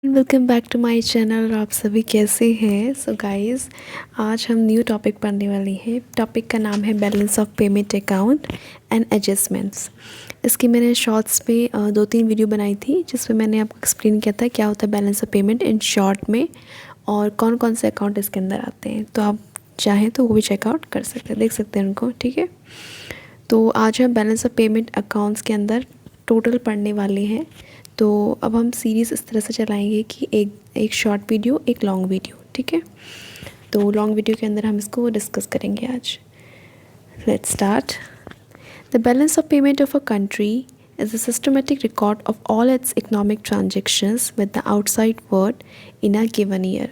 Welcome back to my channel. आप सभी कैसे हैं? सो गाइस, आज हम न्यू टॉपिक पढ़ने वाले हैं। टॉपिक का नाम है balance of payment account and adjustments. इसकी मैंने शॉर्ट्स पे 2-3 वीडियो बनाई थी जिसमें मैंने आपको एक्सप्लेन किया था क्या होता है balance of payment in short में और कौन कौन से अकाउंट इसके अंदर आते हैं। तो आप चाहें तो वो भी चेकआउट कर सकते हैं, देख सकते हैं उनको। ठीक है, तो आज हम बैलेंस ऑफ पेमेंट अकाउंट्स के अंदर टोटल पढ़ने वाले हैं। तो अब हम सीरीज़ इस तरह से चलाएंगे कि एक शॉर्ट वीडियो, एक लॉन्ग वीडियो। ठीक है, तो लॉन्ग वीडियो के अंदर हम इसको डिस्कस करेंगे आज। Let's start. The balance of payment of a country is a systematic record of all its economic transactions with the outside world in a given year.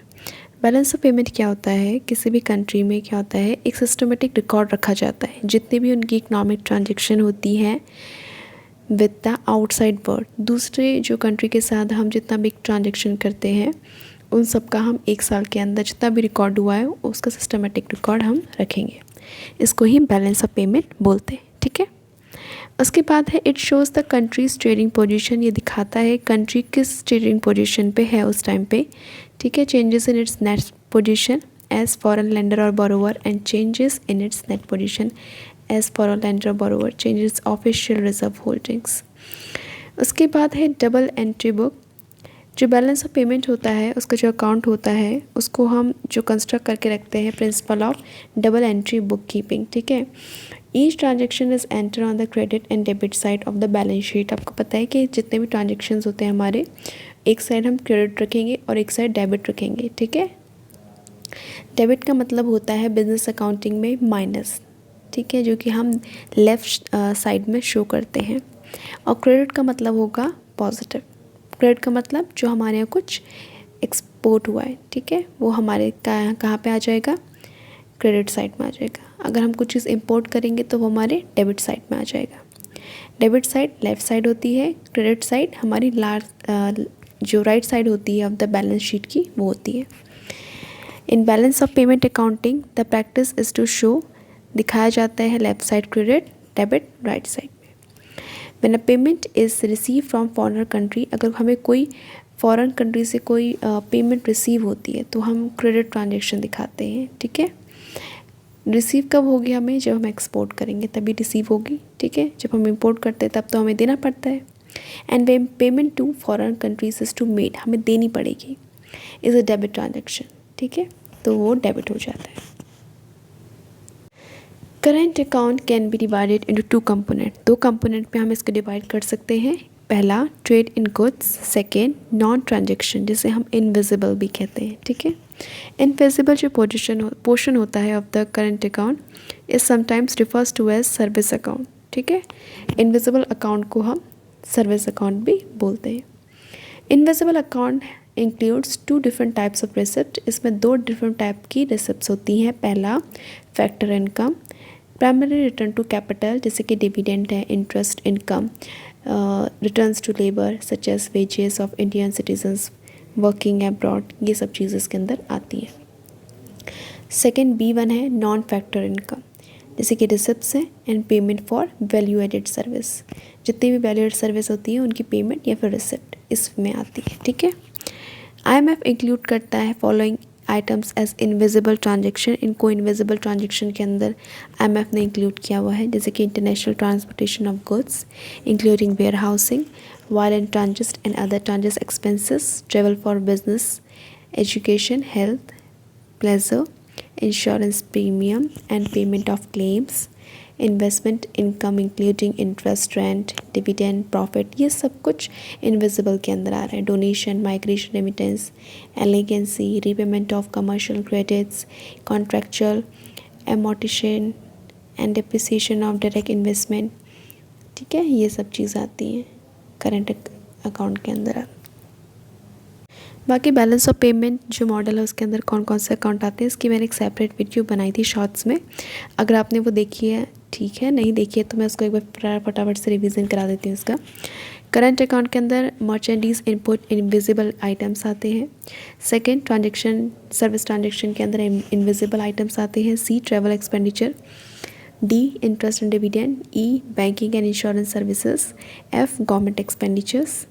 Balance of payment क्या होता है? किसी भी कंट्री में क्या होता है, एक सिस्टमेटिक रिकॉर्ड रखा जाता है जितनी भी उनकी इकोनॉमिक ट्रांजेक्शन होती हैं विद द आउटसाइड वर्ल्ड। दूसरे जो कंट्री के साथ हम जितना भी ट्रांजेक्शन करते हैं उन सब का हम एक साल के अंदर जितना भी रिकॉर्ड हुआ है उसका सिस्टमेटिक रिकॉर्ड हम रखेंगे। इसको ही बैलेंस ऑफ पेमेंट बोलते हैं। ठीक है, उसके बाद है it shows the countries trading position. ये दिखाता है कंट्री किस ट्रेडिंग पोजीशन पे है उस टाइम पे। ठीक है, changes in its net position as foreign lender और borrower and changes in its net position as foreign lender और borrower, changes official reserve holdings. उसके बाद है डबल एंट्री बुक। जो बैलेंस ऑफ पेमेंट होता है उसका जो अकाउंट होता है उसको हम जो कंस्ट्रक्ट करके रखते हैं principle of double entry book keeping. ठीक है, each transaction is enter on the credit and debit side of the balance sheet. आपको पता है कि जितने भी ट्रांजेक्शन्स होते हैं हमारे, एक साइड हम क्रेडिट रखेंगे और एक साइड डेबिट रखेंगे। ठीक है, डेबिट का मतलब होता है बिजनेस अकाउंटिंग में माइनस। ठीक है, जो कि हम लेफ़्ट साइड में शो करते हैं। और क्रेडिट का मतलब होगा पॉजिटिव। क्रेडिट का मतलब जो हमारे यहाँ कुछ एक्सपोर्ट हुआ है, ठीक है, वो हमारे कहाँ पे आ जाएगा? क्रेडिट साइड में आ जाएगा। अगर हम कुछ चीज़ इंपोर्ट करेंगे तो वो हमारे डेबिट साइड में आ जाएगा। डेबिट साइड लेफ़्ट साइड होती है, क्रेडिट साइड हमारी जो राइट साइड होती है ऑफ द बैलेंस शीट की वो होती है। In balance of payment accounting the practice is to show, दिखाया जाता है left side credit, debit right side में। When a payment is receive from foreign country, अगर हमें कोई फॉरेन कंट्री से कोई पेमेंट रिसीव होती है तो हम क्रेडिट ट्रांजेक्शन दिखाते हैं। ठीक है, रिसीव कब होगी हमें? जब हम एक्सपोर्ट करेंगे तभी रिसीव होगी। ठीक है, जब हम इंपोर्ट करते हैं तब तो हमें देना पड़ता है। And when payment to foreign countries is to made, हमें देनी पड़ेगी, इज़ अ डेबिट ट्रांजेक्शन। ठीक है, तो वो डेबिट हो जाता है। Current account can be divided into 2 component. 2 component में हम इसको डिवाइड कर सकते हैं। पहला trade in goods, second non transaction जिसे हम इनविजिबल भी कहते हैं। ठीक है, इनविजिबल जो पोर्शन होता है of the current account is sometimes refers to as service account. ठीक है, इनविजिबल अकाउंट को हम सर्विस अकाउंट भी बोलते हैं। Invisible account includes 2 different types of receipt. इसमें 2 डिफरेंट टाइप की रिसिप्ट होती हैं। पहला factor income, primary return to capital जैसे कि डिविडेंड है, interest income, returns to labour such as wages of Indian citizens working abroad, ये सब चीज़ें इसके अंदर आती हैं। सेकेंड B1 है नॉन फैक्टर इनकम, जैसे कि रिसिप्ट्स हैं and payment for value added service. जितनी भी वैल्यू एडेड सर्विस होती है उनकी पेमेंट या फिर रिसिप्ट इसमें आती है। ठीक है, IMF इंक्लूड करता है following items as invisible transaction. इनको इनविजिबल ट्रांजेक्शन के अंदर IMF ने इंक्लूड किया हुआ है, जैसे कि international transportation of goods including warehousing, while in transit and other transit expenses, travel for business, education, health, pleasure, insurance premium and payment of claims, investment income including interest, rent, dividend, profit, ये सब कुछ invisible के अंदर आ रहा है। Donation, migration, remittance, legacies, repayment of commercial credits, contractual amortisation and depreciation of direct investment. ठीक है, ये सब चीज़ आती हैं करेंट अकाउंट के अंदर। बाकी बैलेंस ऑफ पेमेंट जो मॉडल है उसके अंदर कौन कौन से अकाउंट आते हैं इसकी मैंने एक सेपरेट वीडियो बनाई थी शॉर्ट्स में। अगर आपने वो देखी है ठीक है, नहीं देखी है तो मैं उसको एक बार फटाफट से रिवीजन करा देती हूँ इसका। करंट अकाउंट के अंदर मर्चेंडीज इनपुट इनविजिबल आइटम्स आते हैं। सेकेंड ट्रांजेक्शन सर्विस ट्रांजेक्शन के अंदर इनविजिबल आइटम्स आते हैं। C travel expenditure, D interest and dividend, E banking and insurance services, F government expenditures.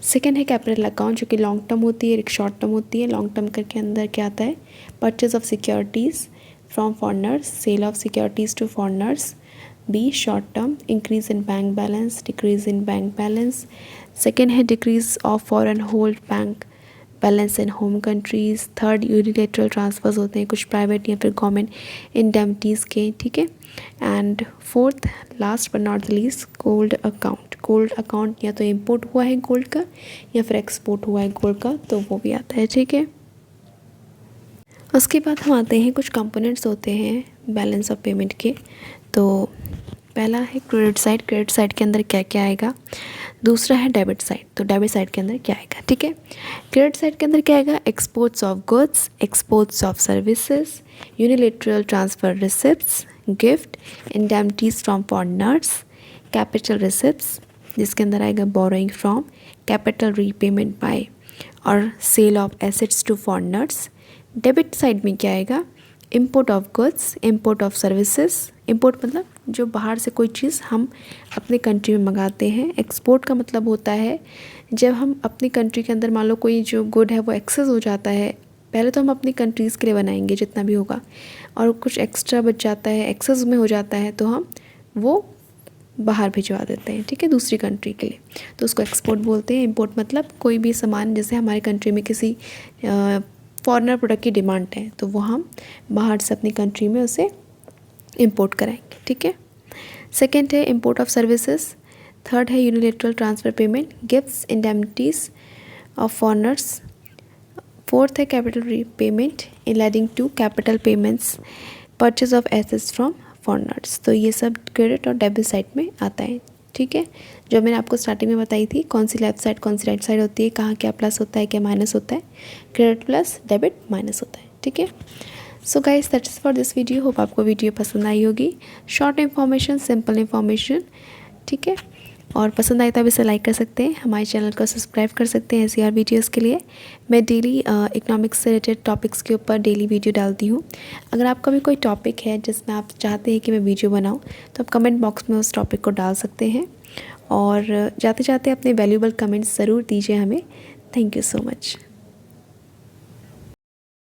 Second है कैपिटल अकाउंट, जो कि लॉन्ग टर्म होती है, एक शॉर्ट टर्म होती है। लॉन्ग टर्म करके अंदर क्या आता है, purchase of securities from foreigners, sale of securities to foreigners. B short term, increase in bank balance, decrease in bank balance. Second है decrease of foreign hold bank balance in home countries. Third unilateral transfers होते हैं कुछ private या फिर government इंडेमनिटीज़ के, ठीक है। And fourth last but not the least, gold account. Gold account या तो इंपोर्ट हुआ है गोल्ड का या फिर एक्सपोर्ट हुआ है गोल्ड का, तो वो भी आता है, ठीक है। उसके बाद हम आते हैं कुछ कंपोनेंट्स होते हैं बैलेंस ऑफ पेमेंट के। तो पहला है क्रेडिट साइड। क्रेडिट साइड के अंदर क्या क्या आएगा। दूसरा है डेबिट साइड। तो डेबिट साइड के अंदर क्या आएगा, ठीक है। क्रेडिट साइड के अंदर क्या आएगा, exports of goods, exports of services, unilateral transfer receipts, gift, indemnities from foreigners, capital receipts जिसके अंदर आएगा borrowing from, capital repayment by और sale of assets to foreigners. Debit side में क्या आएगा, import of goods, import of services. Import मतलब जो बाहर से कोई चीज़ हम अपने कंट्री में मंगाते हैं। एक्सपोर्ट का मतलब होता है जब हम अपनी कंट्री के अंदर मान लो कोई जो गुड है वो एक्सेस हो जाता है, पहले तो हम अपनी कंट्रीज़ के लिए बनाएंगे जितना भी होगा, और कुछ एक्स्ट्रा बच जाता है, एक्सेस में हो जाता है, तो हम वो बाहर भिजवा देते हैं, ठीक है, दूसरी कंट्री के लिए, तो उसको एक्सपोर्ट बोलते हैं। इंपोर्ट मतलब कोई भी सामान जैसे हमारी कंट्री में किसी फॉरेनर प्रोडक्ट की डिमांड है तो वो हम बाहर से अपनी कंट्री में उसे इंपोर्ट कराएंगे, ठीक है। सेकेंड है इंपोर्ट ऑफ सर्विसेज। थर्ड है unilateral transfer payment, gifts, indemnities of foreigners. Fourth है capital repayment relating to capital payments, purchase of assets from foreigners. तो ये सब क्रेडिट और डेबिट साइड में आता है, ठीक है। जो मैंने आपको स्टार्टिंग में बताई थी कौन सी लेफ्ट साइड कौन सी राइट साइड होती है, कहाँ क्या प्लस होता है क्या माइनस होता है, क्रेडिट प्लस डेबिट माइनस होता है, ठीक है। So guys that's for this video. Hope आपको वीडियो पसंद आई होगी। शॉर्ट इन्फॉर्मेशन, सिंपल इन्फॉर्मेशन, ठीक है। और पसंद आए तो आप इसे लाइक कर सकते हैं, हमारे चैनल को सब्सक्राइब कर सकते हैं ऐसी और वीडियोज़ के लिए। मैं डेली इकोनॉमिक्स से रिलेटेड टॉपिक्स के ऊपर डेली वीडियो डालती हूँ। अगर आपका भी कोई टॉपिक है जिसमें आप चाहते हैं कि मैं वीडियो बनाऊँ तो आप कमेंट बॉक्स में उस टॉपिक को डाल सकते हैं, और जाते जाते अपने वैल्यूएबल कमेंट्स ज़रूर दीजिए हमें। Thank you so much.